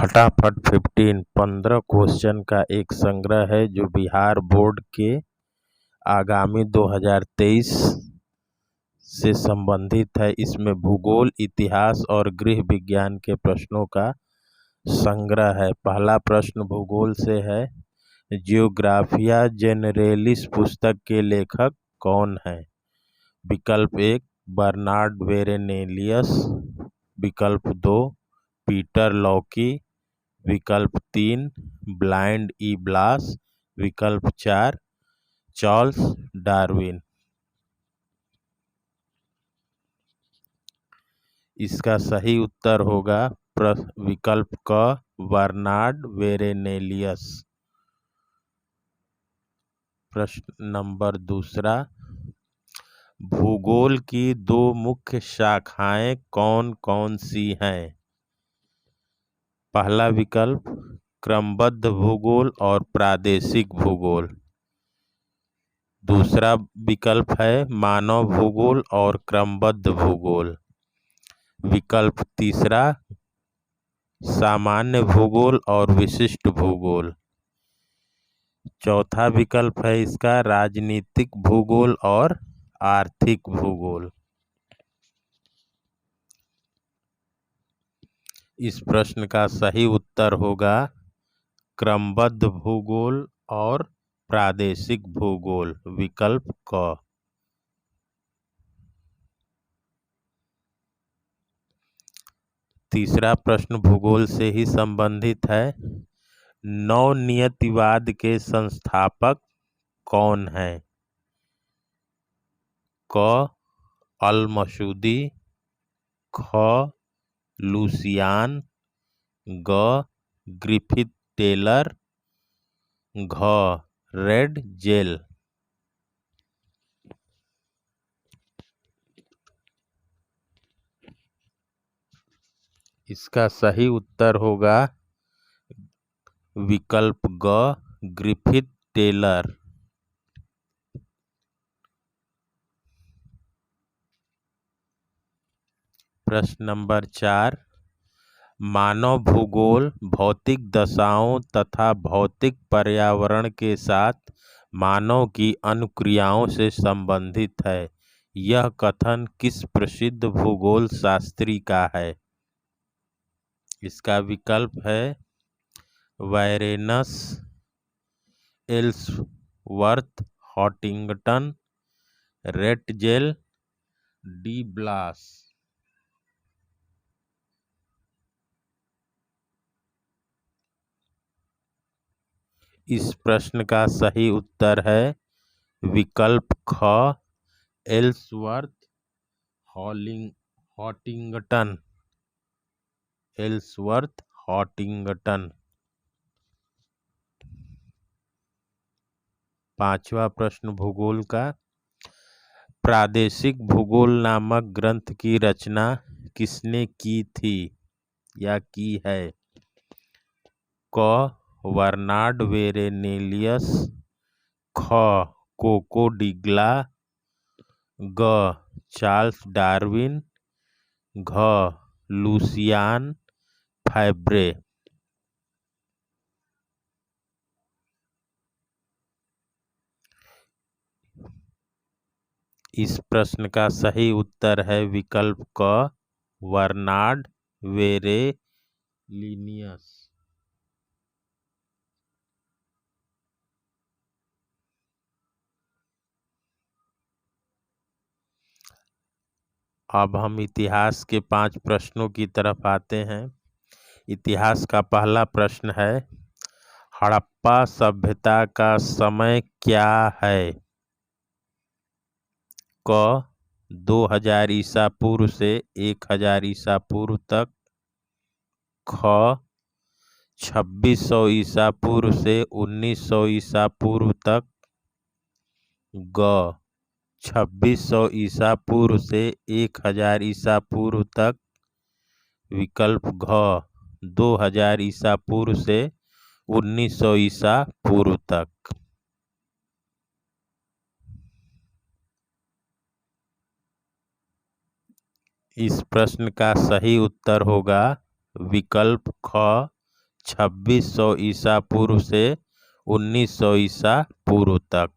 फटाफट 15 क्वेश्चन का एक संग्रह है जो बिहार बोर्ड के आगामी 2023 से संबंधित है। इसमें भूगोल, इतिहास और गृह विज्ञान के प्रश्नों का संग्रह है। पहला प्रश्न भूगोल से है। जियोग्राफिया जेनरेलिस पुस्तक के लेखक कौन हैं? विकल्प 1 बर्नार्ड वेरेनेलियस, विकल्प 2 पीटर लॉकी, विकल्प 3 ब्लाइंड ई ब्लास, विकल्प 4 चार्ल्स डार्विन। इसका सही उत्तर होगा विकल्प क बर्नार्ड वेरेनेलियस। प्रश्न नंबर दूसरा, भूगोल की दो मुख्य शाखाएं कौन कौन सी हैं? पहला विकल्प क्रमबद्ध भूगोल और प्रादेशिक भूगोल, दूसरा विकल्प है मानव भूगोल और क्रमबद्ध भूगोल, विकल्प तीसरा सामान्य भूगोल और विशिष्ट भूगोल, चौथा विकल्प है इसका राजनीतिक भूगोल और आर्थिक भूगोल। इस प्रश्न का सही उत्तर होगा क्रमबद्ध भूगोल और प्रादेशिक भूगोल, विकल्प क। तीसरा प्रश्न भूगोल से ही संबंधित है। नवनियतिवाद के संस्थापक कौन हैं? क अल-मसूदी, ख लुसियान, ग ग्रिफिथ टेलर, घ रेड जेल। इसका सही उत्तर होगा विकल्प ग ग्रिफिथ टेलर। प्रश्न नंबर 4, मानव भूगोल भौतिक दशाओं तथा भौतिक पर्यावरण के साथ मानव की अनुक्रियाओं से संबंधित है। यह कथन किस प्रसिद्ध भूगोल शास्त्री का है? इसका विकल्प है वायरेनस, एल्सवर्थ, हॉटिंगटन, रेटजेल, डी ब्लास। इस प्रश्न का सही उत्तर है विकल्प ख एल्सवर्थ हॉटिंगटन, एल्सवर्थ हॉटिंगटन। पांचवा प्रश्न भूगोल का, प्रादेशिक भूगोल नामक ग्रंथ की रचना किसने की थी या की है? क बर्नार्ड वेरेनेलियस, ख कोको डिग्ला, ग चार्ल्स डार्विन, घ लुसियान फैब्रे। इस प्रश्न का सही उत्तर है विकल्प क बर्नार्ड वेरेलिनियस। अब हम इतिहास के 5 प्रश्नों की तरफ आते हैं। इतिहास का पहला प्रश्न है, हड़प्पा सभ्यता का समय क्या है? क 2000 ईसा पूर्व से 1000 ईसा पूर्व तक, ख 2600 ईसा पूर्व से 1900 ईसा पूर्व तक, ग 2600 ईसा पूर्व से 1000 ईसा पूर्व तक, विकल्प घ 2000 ईसा पूर्व से 1900 ईसा पूर्व तक। इस प्रश्न का सही उत्तर होगा विकल्प ख 2600 ईसा पूर्व से 1900 ईसा पूर्व तक।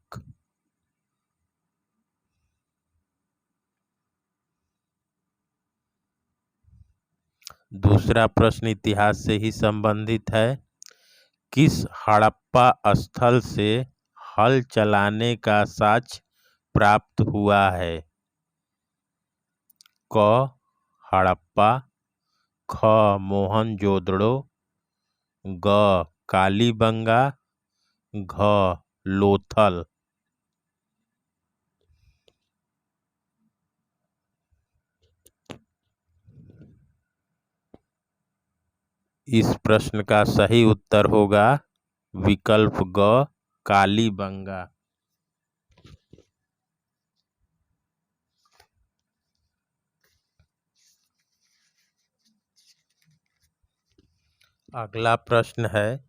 दूसरा प्रश्न इतिहास से ही संबंधित है। किस हड़प्पा स्थल से हल चलाने का साक्ष्य प्राप्त हुआ है? क हड़प्पा, ख मोहनजोदड़ो, ग कालीबंगा, घ लोथल। इस प्रश्न का सही उत्तर होगा विकल्प ग कालीबंगा। अगला प्रश्न है,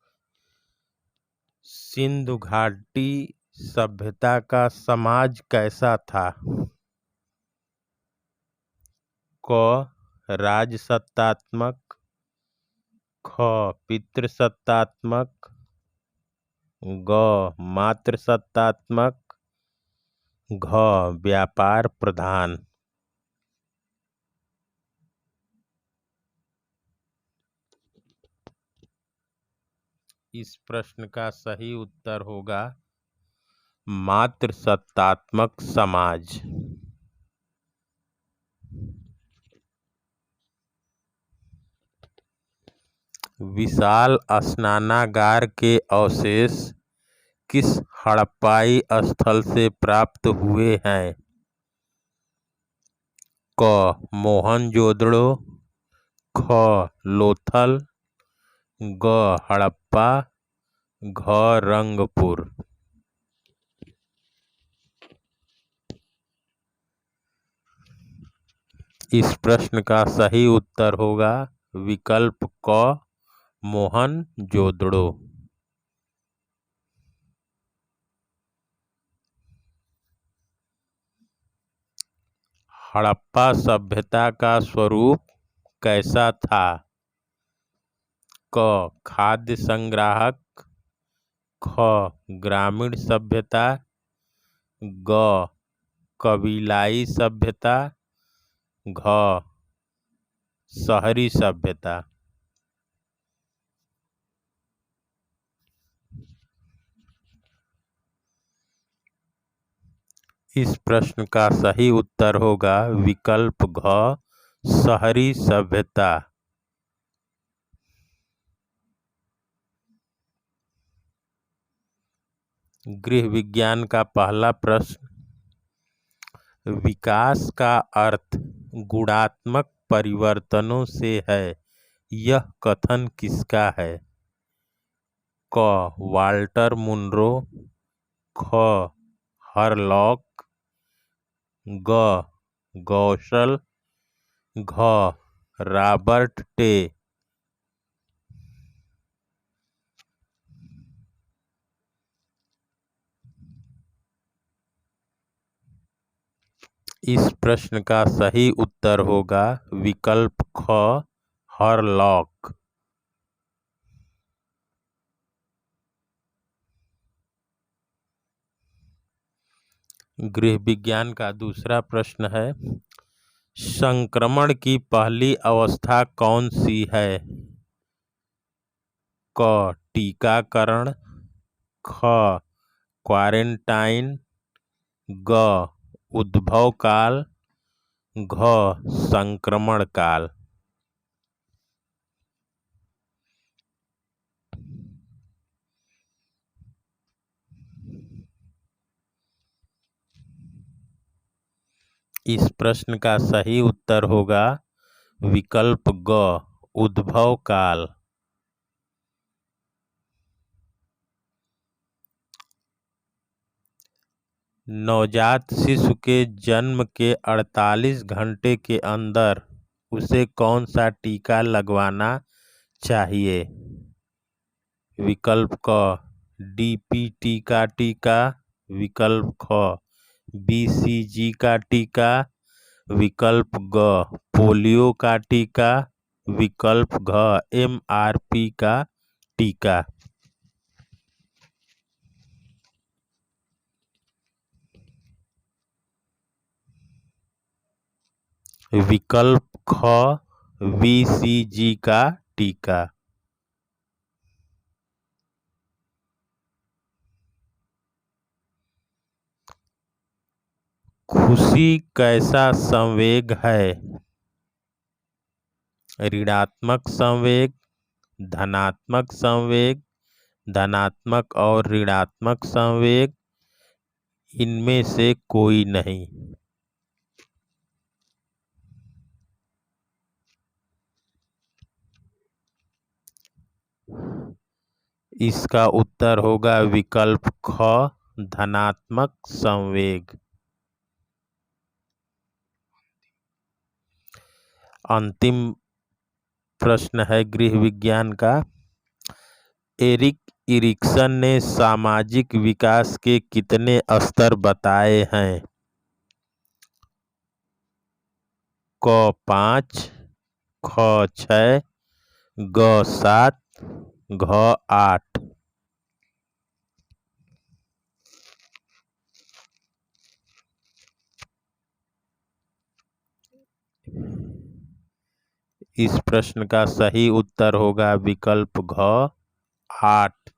सिंधु घाटी सभ्यता का समाज कैसा था? क राजसत्तात्मक, ख पितृसत्तात्मक, ग मातृसत्तात्मक, घ व्यापार प्रधान। इस प्रश्न का सही उत्तर होगा मातृसत्तात्मक समाज। विशाल स्नानागार के अवशेष किस हड़प्पाई स्थल से प्राप्त हुए हैं? क मोहनजोदड़ो, ख लोथल, ग हड़प्पा, घ रंगपुर। इस प्रश्न का सही उत्तर होगा विकल्प क मोहनजोदड़ो। हड़प्पा सभ्यता का स्वरूप कैसा था? क खाद्य संग्राहक, ख ग्रामीण सभ्यता, ग कबीलाई सभ्यता, घ शहरी सभ्यता। इस प्रश्न का सही उत्तर होगा विकल्प घ शहरी सभ्यता। गृह विज्ञान का पहला प्रश्न, विकास का अर्थ गुणात्मक परिवर्तनों से है, यह कथन किसका है? क वाल्टर मुनरो, ख हरलॉक, ग गौसल, घ रॉबर्ट टे। इस प्रश्न का सही उत्तर होगा विकल्प ख हरलॉक। गृह विज्ञान का दूसरा प्रश्न है, संक्रमण की पहली अवस्था कौन सी है? क टीकाकरण, ख क्वारंटाइन, ग उद्भव काल, घ संक्रमण काल। इस प्रश्न का सही उत्तर होगा विकल्प ग उद्भव काल। नवजात शिशु के जन्म के 48 घंटे के अंदर उसे कौन सा टीका लगवाना चाहिए? विकल्प क डीपीटी का टीका, विकल्प ख बीसीजी का टीका, विकल्प ग पोलियो का टीका, विकल्प घ एमआरपी का टीका। विकल्प ख BCG का टीका। खुशी कैसा संवेग है? ऋणात्मक संवेग, धनात्मक संवेग, धनात्मक और ऋणात्मक संवेग, इनमें से कोई नहीं। इसका उत्तर होगा विकल्प ख धनात्मक संवेग। अंतिम प्रश्न है गृह विज्ञान का। एरिक इरिक्सन ने सामाजिक विकास के कितने स्तर बताए हैं? क 5, ख 6, ग 7, घ 8। इस प्रश्न का सही उत्तर होगा विकल्प घ 8।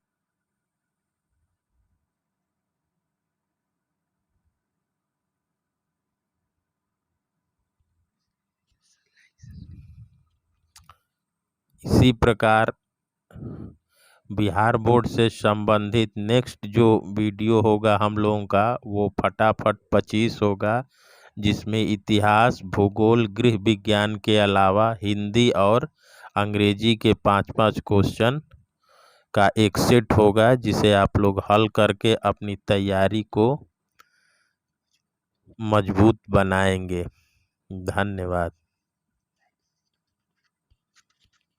इसी प्रकार बिहार बोर्ड से संबंधित नेक्स्ट जो वीडियो होगा हम लोगों का वो फटाफट 25 होगा, जिसमें इतिहास, भूगोल, गृह विज्ञान के अलावा हिंदी और अंग्रेजी के 5-5 क्वेश्चन का एक सेट होगा, जिसे आप लोग हल करके अपनी तैयारी को मजबूत बनाएंगे। धन्यवाद।